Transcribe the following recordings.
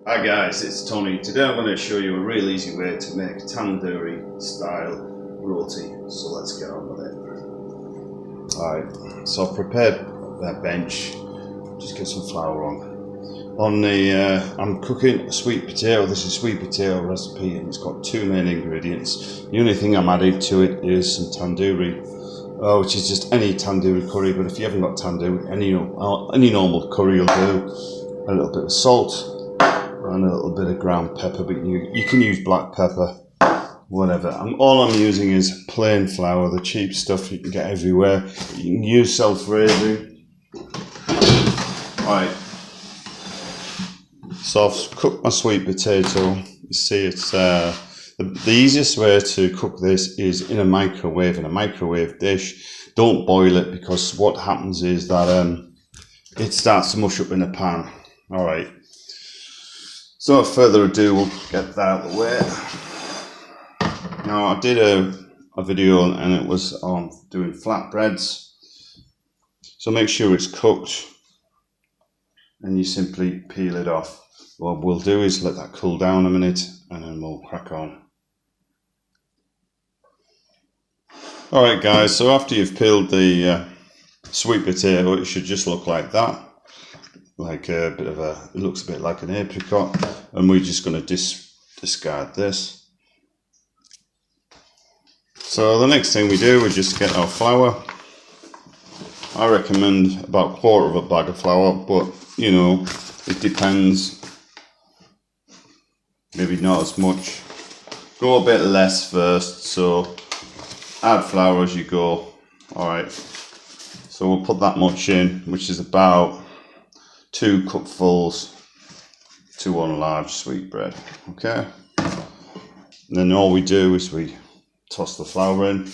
Hi guys, it's Tony. Today I'm going to show you a real easy way to make tandoori style roti. So let's get on with it. Alright, so I've prepared that bench. Just get some flour on. I'm cooking a sweet potato. This is sweet potato recipe and it's got two main ingredients. The only thing I'm adding to it is some tandoori, which is just any tandoori curry. But if you haven't got tandoori, any normal curry will do. A little bit of salt and a little bit of ground pepper, but you can use black pepper, whatever. All I'm using is plain flour, the cheap stuff you can get everywhere. You can use self-raising. Alright, so I've cooked my sweet potato. You see, it's the easiest way to cook this is in a microwave dish. Don't boil it, because what happens is that it starts to mush up in the pan. Alright. So without further ado, we'll get that out of the way. Now I did a video and it was on doing flatbreads. So make sure it's cooked and you simply peel it off. What we'll do is let that cool down a minute and then we'll crack on. Alright guys, so after you've peeled the sweet potato, it should just look like that. Like a bit of it looks a bit like an apricot, and we're just going to discard this. So the next thing we do, we just get our flour. I recommend about 1/4 of a bag of flour, but you know, it depends. Maybe not as much. Go a bit less first, so add flour as you go. Alright, so we'll put that much in, which is about 2 cupfuls to 1 large sweetbread. Okay, and then all we do is we toss the flour in.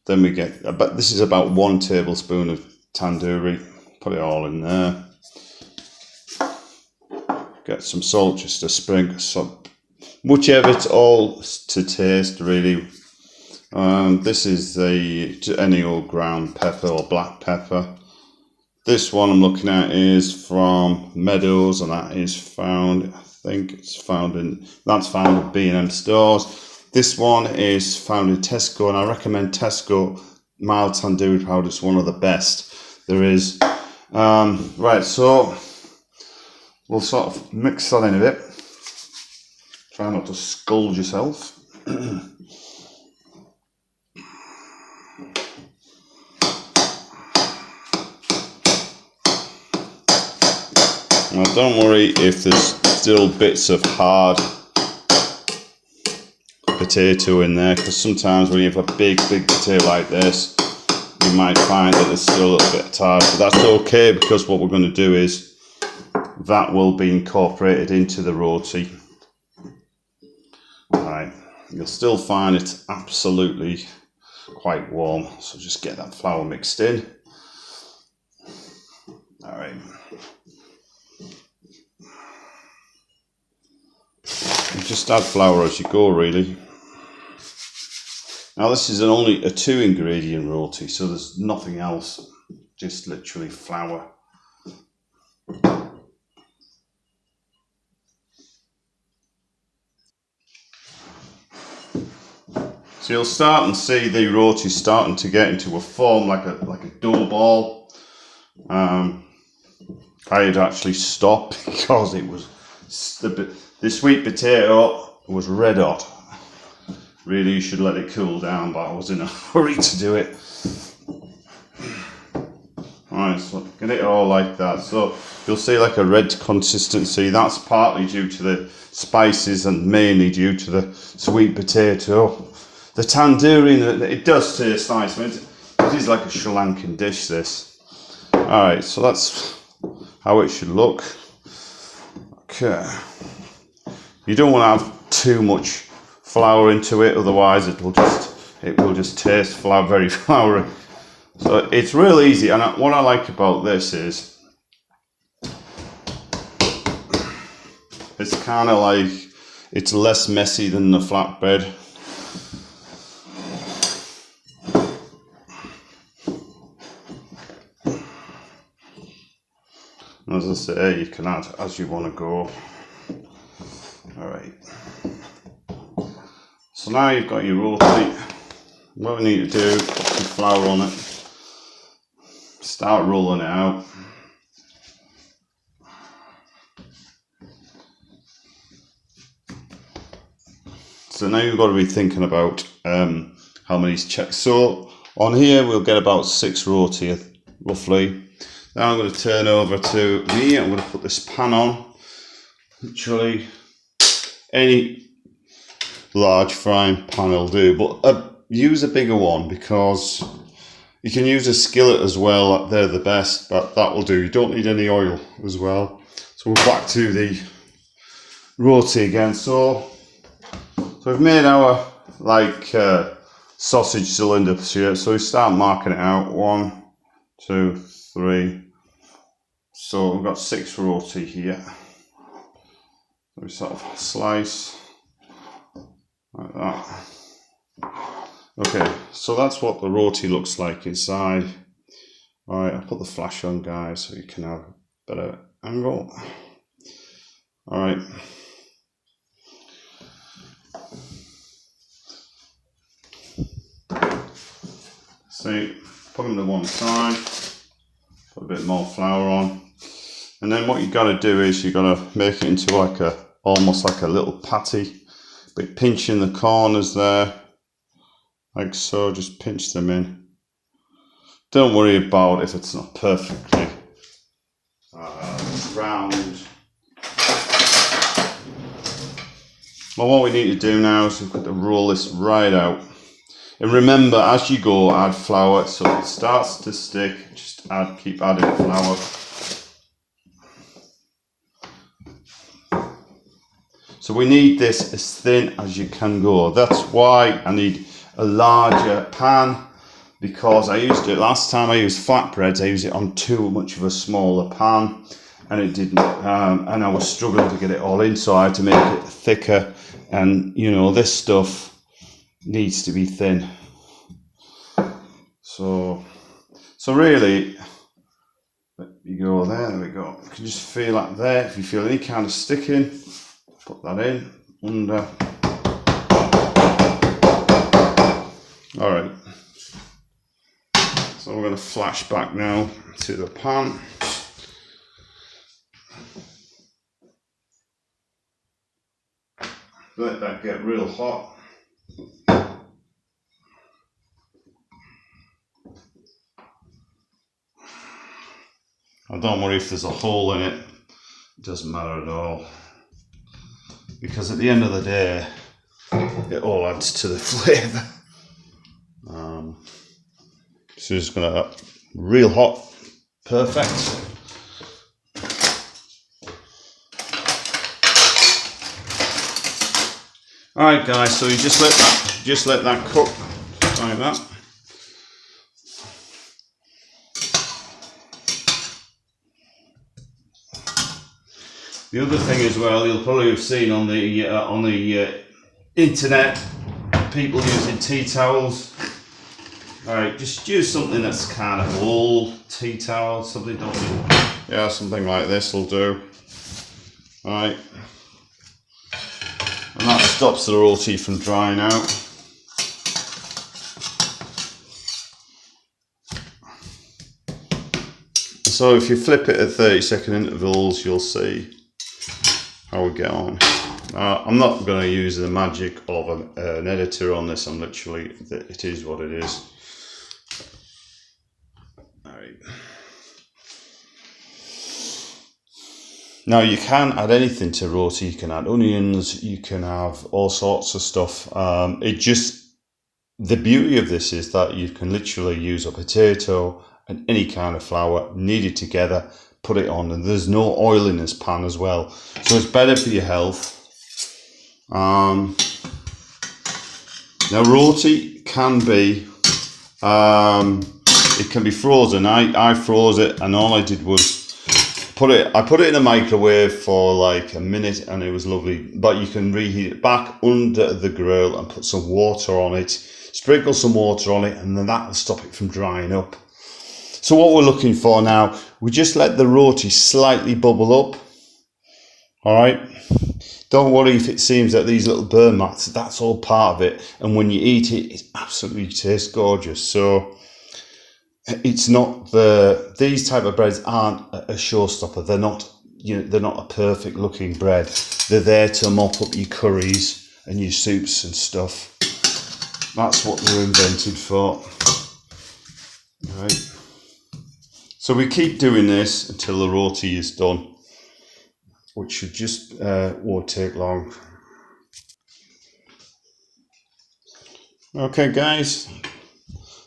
Then we get this is about 1 tablespoon of tandoori. Put it all in there. Get some salt, just a sprinkle, whichever, it's all to taste really. This is any old ground pepper or black pepper. This one I'm looking at is from Meadows, and that is found, I think it's found in B&M stores. This one is found in Tesco, and I recommend Tesco mild tandoori powder. It's one of the best there is. Right, so we'll sort of mix that in a bit. Try not to scald yourself. Now don't worry if there's still bits of hard potato in there, because sometimes when you have a big potato like this, you might find that there's still a little bit hard, but that's okay, because what we're going to do is that will be incorporated into the roti. Right, you'll still find it's absolutely quite warm, so just get that flour mixed in. Alright. Just add flour as you go, really. Now this is only a 2 ingredient roti, so there's nothing else, just literally flour. So you'll start and see the roti starting to get into a form like a dough ball. I had to actually stop because it was the sweet potato was red hot. Really, you should let it cool down, but I was in a hurry to do it. Alright, so get it all like that. So you'll see like a red consistency. That's partly due to the spices and mainly due to the sweet potato. The tandoori, it does taste nice. I mean, it is like a Sri Lankan dish, this. Alright, so that's how it should look. Okay. You don't want to have too much flour into it, otherwise it will just taste very floury. So it's real easy, and what I like about this is it's kind of like it's less messy than the flatbread. As I say, you can add as you want to go. So now you've got your roti. What we need to do, put some flour on it, start rolling it out. So now you've got to be thinking about how many checks. So on here we'll get about 6 roti roughly. Now I'm going to turn over to me. I'm going to put this pan on. Literally any large frying pan will do, but use a bigger one because you can use a skillet as well. They're the best, but that will do. You don't need any oil as well. So we're back to the roti again. So we've made our sausage cylinder shape. So we start marking it out. 1, 2, 3. So we've got 6 roti here. So we sort of slice like that. Okay, so that's what the roti looks like inside. Alright, I'll put the flash on, guys, so you can have a better angle. Alright. See, put them to one side, put a bit more flour on, and then what you got to do is you got to make it into almost like a little patty, but pinching the corners there, like so. Just pinch them in. Don't worry about if it's not perfectly round. Well, what we need to do now is we've got to roll this right out. And remember, as you go, add flour, so it starts to stick. Just keep adding flour. So we need this as thin as you can go. That's why I need a larger pan, because I used it last time. I used flatbreads. I used it on too much of a smaller pan, and it didn't. And I was struggling to get it all in, so I had to make it thicker. And you know, this stuff needs to be thin. So really, you go there we go. You can just feel that there. If you feel any kind of sticking, put that in under. All right. So we're going to flash back now to the pan. Let that get real hot. And don't worry if there's a hole in it. It doesn't matter at all. Because at the end of the day, it all adds to the flavour. So it's going to real hot, perfect. All right, guys. So you just let that cook like that. The other thing as well, you'll probably have seen on the internet, people using tea towels. All right, just use something that's kind of old tea towel, something something like this will do. All right, and that stops the roti from drying out. So if you flip it at 30-second intervals, you'll see how we get on. I'm not going to use the magic of an editor on this. I'm literally, it is what it is. All right. Now you can add anything to roti. You can add onions. You can have all sorts of stuff. The beauty of this is that you can literally use a potato and any kind of flour, knead it together, put it on, and there's no oil in this pan as well, so it's better for your health. Now roti can be it can be frozen. I froze it, and all I did was put it in a microwave for like a minute, and it was lovely. But you can reheat it back under the grill and put some water on it, sprinkle some water on it, and then that will stop it from drying up. So what we're looking for now, we just let the roti slightly bubble up. All right, don't worry if it seems that these little burn marks, that's all part of it. And when you eat it, it absolutely tastes gorgeous. So it's not these type of breads aren't a showstopper. They're not, they're not a perfect looking bread. They're there to mop up your curries and your soups and stuff. That's what they're invented for. Right. So we keep doing this until the roti is done, which should just won't take long. Okay guys,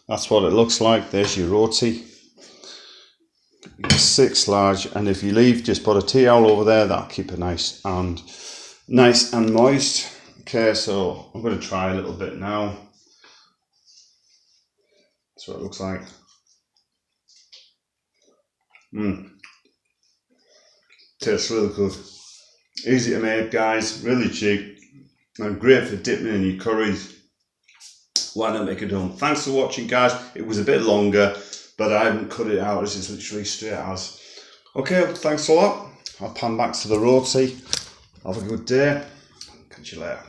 that's what it looks like. There's your roti. 6 large, and if you leave, just put a towel over there. That'll keep it nice and moist. Okay, so I'm going to try a little bit now. That's what it looks like. Tastes really good. Easy to make, guys. Really cheap and great for dipping in your curries. Why not make it done? Thanks for watching, guys. It was a bit longer, but I haven't cut it out. This is literally straight as. Okay, thanks a lot. I'll pan back to the roti. Have a good day. Catch you later.